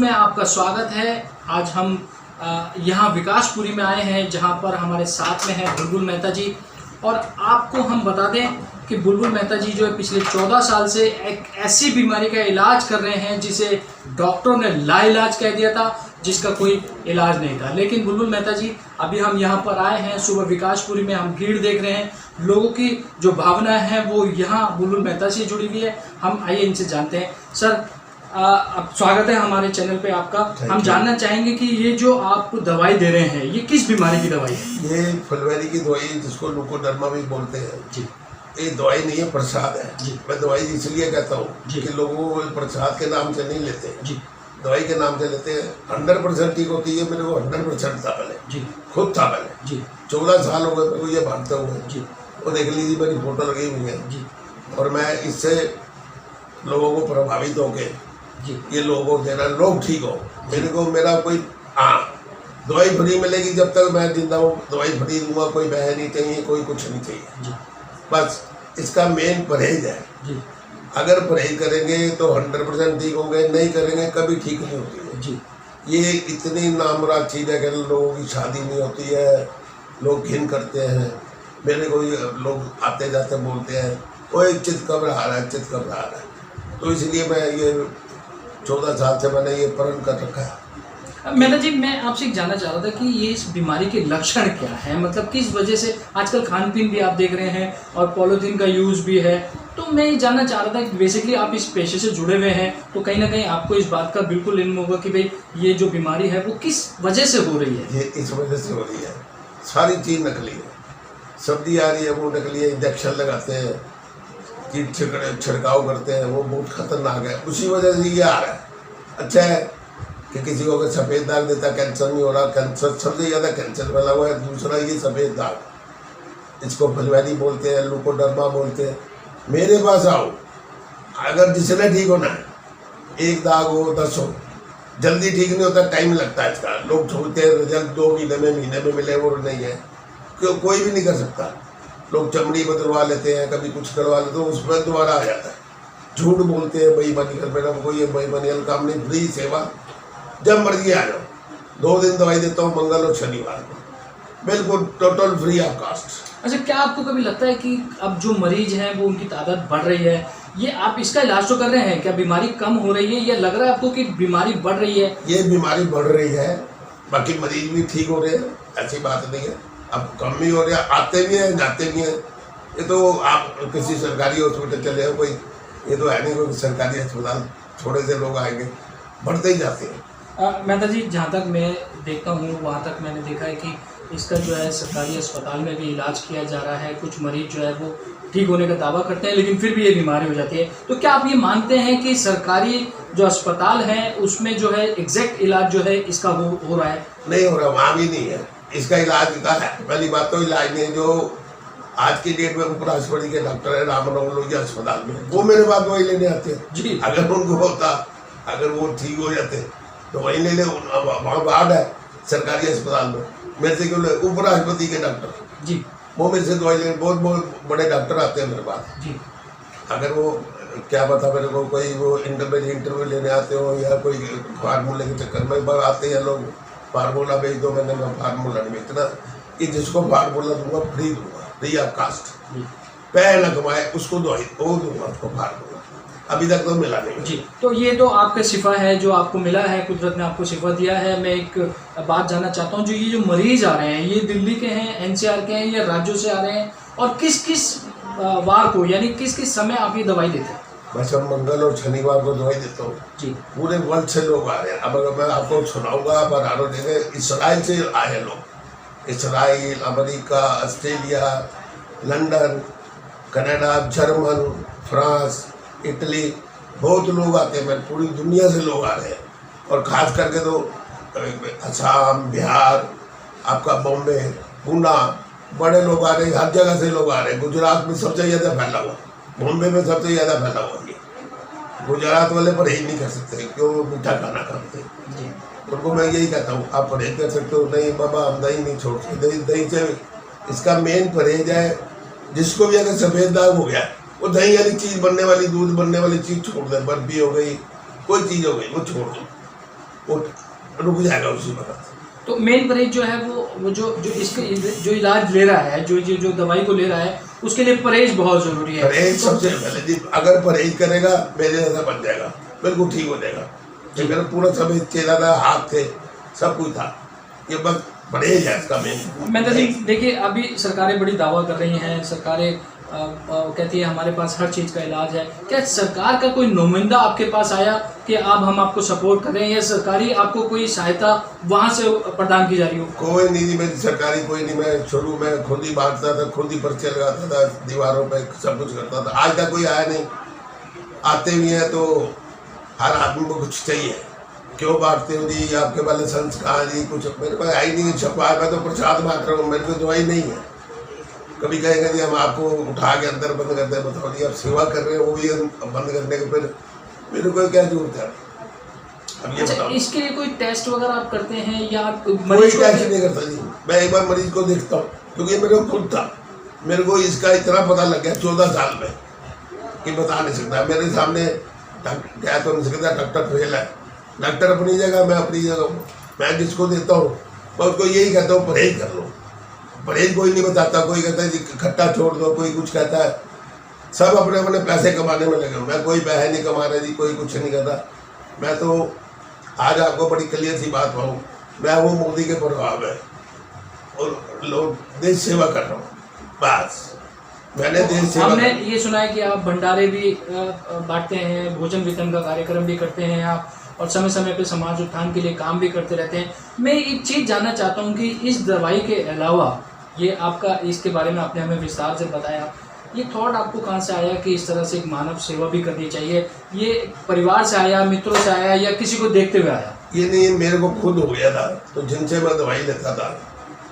में आपका स्वागत है। आज हम यहाँ विकासपुरी में आए हैं, जहाँ पर हमारे साथ में है बुलबुल मेहता जी। और आपको हम बता दें कि बुलबुल मेहता जी जो है पिछले 14 साल से एक ऐसी बीमारी का इलाज कर रहे हैं जिसे डॉक्टरों ने लाइलाज कह दिया था, जिसका कोई इलाज नहीं था। लेकिन बुलबुल मेहता जी, अभी हम यहाँ पर आए हैं, सुबह विकासपुरी में हम भीड़ देख रहे हैं, लोगों की जो भावना है वो यहाँ बुलबुल मेहता से जुड़ी हुई है। हम आइए इनसे जानते हैं। सर, अब स्वागत है हमारे चैनल पे आपका। हम जानना चाहेंगे कि ये जो आप दवाई दे रहे हैं, ये किस बीमारी की दवाई है? ये फुलवैरी की दवाई है, जिसको लुकोडर्मा भी बोलते हैं जी। ये दवाई नहीं है, प्रसाद है जी। मैं दवाई इसलिए कहता हूँ कि लोगों को प्रसाद के नाम से नहीं लेते जी, दवाई के नाम से लेते हैं। 100% ठीक होती है। मेरे को 100% था पहले जी, खुद था पहले जी। 14 साल हो गए मेरे को ये भागते हुए जी। वो देख लीजिए, मेरी फोटो लगी हुई है जी। और मैं इससे लोगों को प्रभावित होके जी, ये लोगों को देना, लोग ठीक हो। मेरे को मेरा कोई दवाई फ्री मिलेगी जब तक मैं जिंदा हूँ, दवाई फ्री दूंगा। कोई बह नहीं चाहिए, कोई कुछ नहीं चाहिए जी। बस इसका मेन परहेज है जी। अगर परहेज करेंगे तो 100% ठीक होंगे, नहीं करेंगे कभी ठीक नहीं होती है जी। ये इतनी नामराज चीज़ है कि लोगों की शादी नहीं होती है, लोग घिन करते हैं। मेरे को लोग आते जाते बोलते हैं, कोई चित्त घबरा रहा है, चित्त घबरा रहा है। तो इसलिए मैं ये 14 साल से मैंने ये प्रण कर रखा है। मेहता जी, मैं आपसे जानना चाह रहा था कि ये इस बीमारी के लक्षण क्या है, मतलब किस वजह से आजकल खान पीन भी आप देख रहे हैं और पॉलीथीन का यूज़ भी है। तो मैं ये जानना चाह रहा था कि बेसिकली आप इस पेशे से जुड़े हुए हैं, तो कहीं ना कहीं आपको इस बात का बिल्कुल इल्म होगा कि भाई ये जो बीमारी है वो किस वजह से हो रही है। ये इस वजह से हो रही है, सारी चीज़ नकली है। सब्जी आ रही है वो नकली है, इंजेक्शन लगाते हैं, कीट छिड़काव करते हैं, वो बहुत खतरनाक है। उसी वजह से ये आ रहा है। अच्छा है कि किसी को अगर सफ़ेद दाग देता, कैंसर नहीं हो रहा। कैंसर सबसे ज़्यादा कैंसर फैला हुआ है। दूसरा ये सफ़ेद दाग, इसको फुलवैरी बोलते हैं, लुकोडर्मा बोलते हैं। मेरे पास आओ, अगर जिसने ठीक होना है, एक दाग हो 10 हो, जल्दी ठीक नहीं होता, टाइम लगता है इसका। लोग छोड़ते हैं रिजल्ट 2 महीने में मिले, वो नहीं है। कोई भी नहीं कर सकता। लोग चमड़ी बदलवा लेते हैं, कभी कुछ करवा लेते हैं, उस पर दोबारा आ जाता है। झूठ बोलते हैं, बेईमानी कर बेटा, कोई ये बेईमानी काम नहीं। फ्री सेवा, जब मर्जी आ जाओ। 2 दिन दवाई देता हूँ, मंगल और शनिवार को, बिल्कुल टोटल फ्री ऑफ कास्ट। अच्छा, क्या आपको कभी लगता है कि अब जो मरीज हैं वो उनकी तादाद बढ़ रही है, ये आप इसका इलाज तो कर रहे हैं, क्या बीमारी कम हो रही है या लग रहा है आपको कि बीमारी बढ़ रही है? ये बीमारी बढ़ रही है, बाकी मरीज भी ठीक हो रहे हैं, ऐसी बात नहीं है। अब कम ही हो रहा है, आते भी हैं, जाते भी हैं। ये तो आप किसी सरकारी हॉस्पिटल चले हो, कोई ये तो है नहीं कोई सरकारी अस्पताल थोड़े से लोग आएंगे, बढ़ते ही जाते हैं। मेहता जी, जहाँ तक मैं देखता हूँ वहाँ तक मैंने देखा है कि इसका जो है सरकारी अस्पताल में भी इलाज किया जा रहा है। कुछ मरीज जो है वो ठीक होने का दावा करते हैं, लेकिन फिर भी ये बीमारी हो जाती है। तो क्या आप ये मानते हैं कि सरकारी जो अस्पताल है उसमें जो है एग्जैक्ट इलाज जो है इसका हो रहा है? नहीं हो रहा, वहाँ भी नहीं है इसका इलाज का है। पहली बात तो इलाज नहीं है। जो आज की डेट में उपराष्ट्रपति के डॉक्टर है राममनोहर लोहिया अस्पताल में, वो मेरे पास दवाई लेने आते हैं जी। अगर उनको होता, अगर वो ठीक हो जाते तो वहीं ले ले। वहाँ वार्ड है सरकारी अस्पताल में, मेरे से क्यों ले? उपराष्ट्रपति के डॉक्टर जी, वो मेरे से दवाई ले। बहुत बहुत बड़े डॉक्टर आते हैं मेरे पास जी। अगर वो क्या पता मेरे को कोई वो इंटरव्यू लेने आते हो या कोई फार्मूले के चक्कर में बार आते हैं लोग, फार्मूला भेज दो। मैंने फार्मूला नहीं बेचना, कि जिसको फार्मूला दूंगा फ्री दूंगा, फ्री ऑफ कास्ट। पैर न कमाए उसको दवाई वो दूंगा, उसको फार्मूला। अभी तक तो मिला नहीं जी। तो ये तो आपका सिफा है जो आपको मिला है, कुदरत ने आपको सिफा दिया है। मैं एक बात जानना चाहता हूँ, जो मरीज आ रहे हैं, ये दिल्ली के हैं, एनसीआर के हैं या राज्यों से आ रहे हैं, और किस किस वार को, यानी किस किस समय आप ये दवाई देते हैं? मैं सब मंगल और शनिवार को दवाई देता हूँ जी। पूरे वर्ल्ड से लोग आ रहे हैं। अब अगर मैं आपको सुनाऊंगा, पर इसराइल से आए लोग, Israel, America, Australia, London, Canada, German, France, Italy, बहुत लोग आते हैं। पूरी दुनिया से लोग आ रहे हैं। और ख़ास करके तो असम, बिहार, आपका बॉम्बे, पूना, बड़े लोग आ रहे हैं। हर जगह से लोग आ रहे हैं। गुजरात में सबसे ज़्यादा फैला हुआ, बॉम्बे में सबसे ज़्यादा फैला हुआ। ये गुजरात वाले परहेज नहीं कर सकते, क्यों? मीठा खाना खाते हैं। उनको मैं यही कहता हूँ, आप परहेज कर सकते हो? नहीं बाबा, हम दही नहीं छोड़ सकते। दही से इसका मेन परहेज है। जिसको भी अगर सफ़ेद दाग हो गया, वो दही वाली चीज़ बनने वाली, दूध बनने वाली चीज़ छोड़ दे। बर्फी हो गई, कोई चीज़ हो गई, वो छोड़ दो। वो रुक जाएगा उसी वक्त। तो मेन परहेज जो है वो जो इसके जो इलाज ले रहा है, जो दवाई को ले रहा है, उसके लिए परहेज बहुत जरूरी है। परहेज सबसे पहले जी, अगर परहेज करेगा मेरे जैसा बन जाएगा, बिल्कुल ठीक हो जाएगा। जो मेरा पूरा सब चेहरा था, हाथ थे, सब कुछ था, ये बस परहेज है इसका मेन। मेहता जी देखिए, अभी सरकारें बड़ी दावा कर रही हैं, सरकारें कहती है हमारे पास हर चीज़ का इलाज है। क्या सरकार का कोई नुमाइंदा आपके पास आया कि अब हम आपको सपोर्ट कर रहे हैं, या सरकारी आपको कोई सहायता वहाँ से प्रदान की जा रही हो? कोई नहीं जी, मेरी सरकारी कोई नहीं। मैं शुरू में खुद ही बांटता था, खुद ही पर्चे लगाता था दीवारों पे, सब कुछ करता था। आज तक कोई आया नहीं। आते भी हैं तो हर आदमी को कुछ चाहिए, क्यों बांटते हो जी, आपके वाले संस्कार जी, कुछ मेरे पास आई नहीं। छपा मैं तो प्रसाद बांट रहा हूँ, मेरे को दवाई नहीं है। कभी कहेंगे जी हम आपको उठा के अंदर बंद करते हैं, बताओ जी आप सेवा कर रहे हैं, वो भी बंद करने के, फिर मेरे को क्या जरूरत है? अब ये बताओ, इसके लिए कोई टेस्ट वगैरह आप करते हैं या कोई टेस्ट नहीं करता जी। मैं एक बार मरीज को देखता हूँ, क्योंकि मेरे को खुद था, मेरे को इसका इतना पता लग गया 14 साल में कि बता नहीं सकता। मेरे सामने क्या तो नहीं सकता, डॉक्टर फेल है, डॉक्टर अपनी जगह, मैं अपनी जगह। मैं जिसको देता हूँ मैं उसको यही कहता हूँ परहेज कर लो। परहेज कोई नहीं बताता, कोई कहता है जी खट्टा छोड़ दो, कोई कुछ कहता है। सब अपने अपने पैसे कमाने में लगे। मैं कोई पैसे नहीं कमा रहा जी, कोई कुछ नहीं करता। मैं तो आज आपको बड़ी क्लियर सी बात कहूँ, मैं हूँ मोदी के प्रभाव में और लोग देश सेवा कर रहा हूँ, बस मैंने देश सेवा। हमने ये सुना है कि आप भंडारे भी बांटते हैं, भोजन वितरण का कार्यक्रम भी करते हैं आप, और समय समय पे समाज उत्थान के लिए काम भी करते रहते हैं। मैं एक चीज़ जानना चाहता हूँ कि इस दवाई के अलावा ये आपका, इसके बारे में आपने हमें विस्तार से बताया, ये थॉट आपको कहाँ से आया कि इस तरह से एक मानव सेवा भी करनी चाहिए? ये परिवार से आया, मित्रों से आया, या किसी को देखते हुए आया? ये नहीं, मेरे को खुद हो गया था। तो जिनसे मैं दवाई लेता था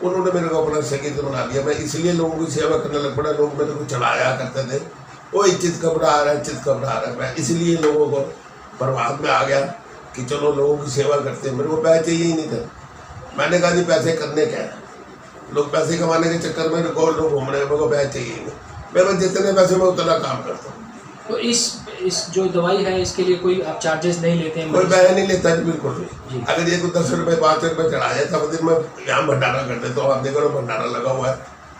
उन्होंने मेरे को अपना सेक्रेटरी बना दिया। मैं इसलिए लोगों की सेवा करने लग पड़ा। लोग मेरे को चढ़ाया करते थे, वो चित घबरा आ रहा है, चित घबरा आ रहा है। मैं इसलिए लोगों को प्रभाव में आ गया कि चलो लोगों की सेवा करते हैं। मेरे को पैसे चाहिए ही नहीं थे। मैंने कहा जी पैसे करने क्या है, लोग पैसे कमाने के चक्कर में गोल लोग घूम रहे हैं, मेरे को पैसे चाहिए ही नहीं। मेरे जितने पैसे मैं उतना काम करता हूँ। तो इस जो दवाई है इसके लिए कोई आप चार्जेस नहीं लेते हैं? कोई पैसे नहीं लेता जी, बिल्कुल नहीं। अगर ये कोई 10 रुपये 5 रुपये चढ़ाया था, दिन में यहाँ भंडारा कर देता हूँ। आप देखो भंडारा लगा हुआ है,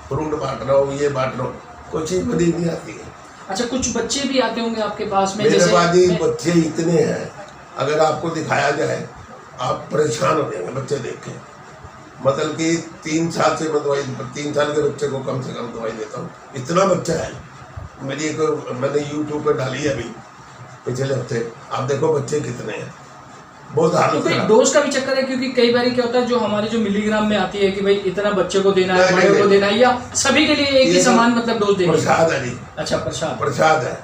फ्रूट बांट रहा हूँ, ये बांट रहा हूँ, कोई चीज़ बड़ी नहीं आती है। अच्छा, कुछ बच्चे भी आते होंगे आपके पास में? मेरे पास जी बच्चे इतने हैं, अगर आपको दिखाया जाए आप परेशान हो जाएंगे बच्चे देख के। मतलब कि 3 साल से मैं दवाई, 3 साल के बच्चे को कम से कम दवाई देता हूँ। इतना बच्चा है मेरी। एक मैंने यूट्यूब पर डाली है अभी पिछले हफ्ते, आप देखो बच्चे कितने हैं। बहुत हालत है। डोज का भी चक्कर है, क्योंकि कई बार क्या होता है, जो हमारे जो मिलीग्राम में आती है कि भाई इतना बच्चे को देना है, बड़े को देना है, या सभी के लिए एक ही समान मतलब डोज देना है? प्रसाद है जी। अच्छा, प्रसाद है।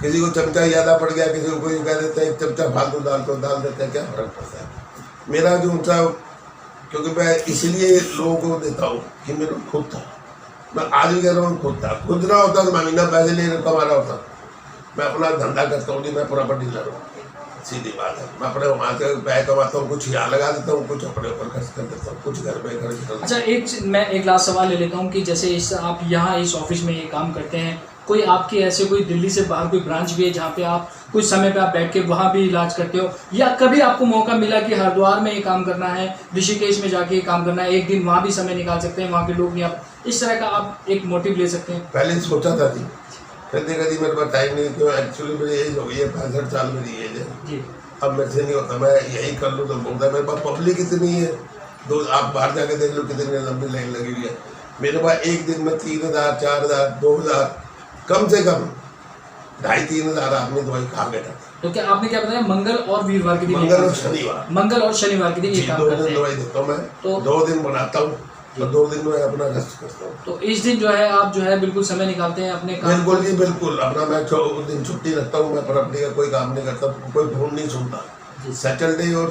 किसी को चमचा ज्यादा पड़ गया, किसी को कोई कह देता है 1 चमचा फालतू डाल देते हैं, क्या फर्क पड़ता है? मेरा जो ऊँचा, क्योंकि मैं इसलिए लोगों को देता हूँ कि मेरा खुद था। मैं आज भी कह रहा हूँ खुद था। खुद ना होता तो महीना पैसे नहीं कमा रहा होता। मैं अपना धंधा करता हूँ जी, मैं प्रॉपर्टी डीलर हूँ, सीधी बात है। मैं अपने वहाँ से पैसे कमाता हूँ, कुछ यहाँ लगा देता हूँ, कुछ अपने ऊपर खर्च कर देता हूँ, कुछ घर पे खर्च कर। अच्छा, मैं एक लास्ट सवाल ले लेता हूँ कि जैसे आप यहाँ इस ऑफिस में ये काम करते हैं, कोई आपके ऐसे कोई दिल्ली से बाहर कोई ब्रांच भी है जहाँ पे आप कुछ समय पे आप बैठ के वहाँ भी इलाज करते हो, या कभी आपको मौका मिला कि हरिद्वार में ये काम करना है, ऋषिकेश में जाके ये काम करना है, एक दिन वहाँ भी समय निकाल सकते हैं, वहाँ के लोग नहीं, आप इस तरह का आप एक मोटिव ले सकते हैं? पहले सोचा था जी, फिर देखा जी मेरे पास टाइम नहीं, क्यों एक्चुअली मेरी एज हो गई है, 65 साल मेरी एज है जी। अब मेरे से नहीं होता, मैं यही कर लूँ तो बोलता है। मेरे पास पब्लिक इतनी है, आप बाहर जाके देख लो कितनी लंबी लाइन लगी हुई है। मेरे पास एक दिन में 3000, 4000, 2000, कम से कम 2500-3000 आदमी दवाई खा गया। तो क्या आपने क्या बताया, मंगल और वीरवार के दिन? मंगल और शनिवार। मंगल और शनिवार के दिन ये काम करते हैं। 2 दिन दवाई देता हूँ मैं, तो 2 दिन बनाता हूँ और 2 दिन में अपना रेस्ट करता हूँ। तो इस दिन जो है आप जो है बिल्कुल समय निकालते हैं अपने काम? बिल्कुल जी, बिल्कुल। अपना मैं उस दिन छुट्टी रखता हूँ, मैं प्रॉपर्टी का कोई काम नहीं करता, कोई फोन नहीं सुनता। सैटरडे और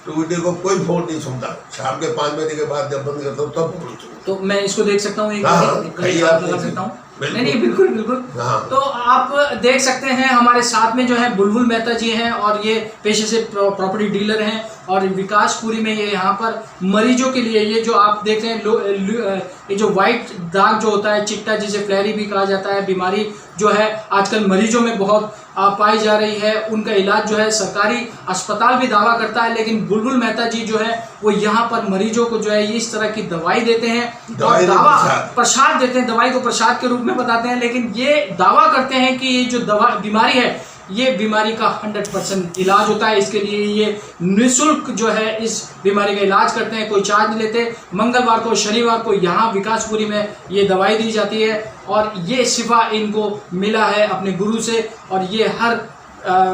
ट्यूसडे को कोई फोन नहीं सुनता। शाम के 5 बजे के बाद जब बंद करता हूँ तब फोन सुनता। तो मैं इसको देख सकता हूँ, लगा सकता हूँ? नहीं, बिल्कुल बिल्कुल। हाँ। तो आप देख सकते हैं हमारे साथ में जो है बुलबुल मेहता जी हैं, और ये पेशे से प्रॉपर्टी डीलर हैं, और विकासपुरी में ये यहाँ पर मरीजों के लिए, ये जो आप देख रहे हैं ये जो व्हाइट दाग जो होता है, चिट्टा जिसे फ्लैरी भी कहा जाता है, बीमारी जो है आजकल मरीजों में बहुत पाई जा रही है। उनका इलाज जो है सरकारी अस्पताल भी दावा करता है, लेकिन बुलबुल मेहता जी जो है वो यहाँ पर मरीजों को जो है इस तरह की दवाई देते हैं और दावा प्रसाद देते हैं, दवाई को प्रसाद के रूप में बताते हैं, लेकिन ये दावा करते हैं कि ये जो बीमारी है ये बीमारी का 100% इलाज होता है। इसके लिए ये निःशुल्क जो है इस बीमारी का इलाज करते हैं, कोई चार्ज नहीं लेते। मंगलवार को शनिवार को यहाँ विकासपुरी में ये दवाई दी जाती है और ये शिफा इनको मिला है अपने गुरु से, और ये हर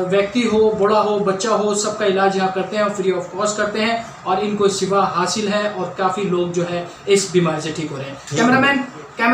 व्यक्ति हो, बूढ़ा हो, बच्चा हो, सबका इलाज यहाँ करते हैं और फ्री ऑफ कॉस्ट करते हैं और इनको शिफा हासिल है और काफ़ी लोग जो है इस बीमारी से ठीक हो रहे हैं। कैमरामैन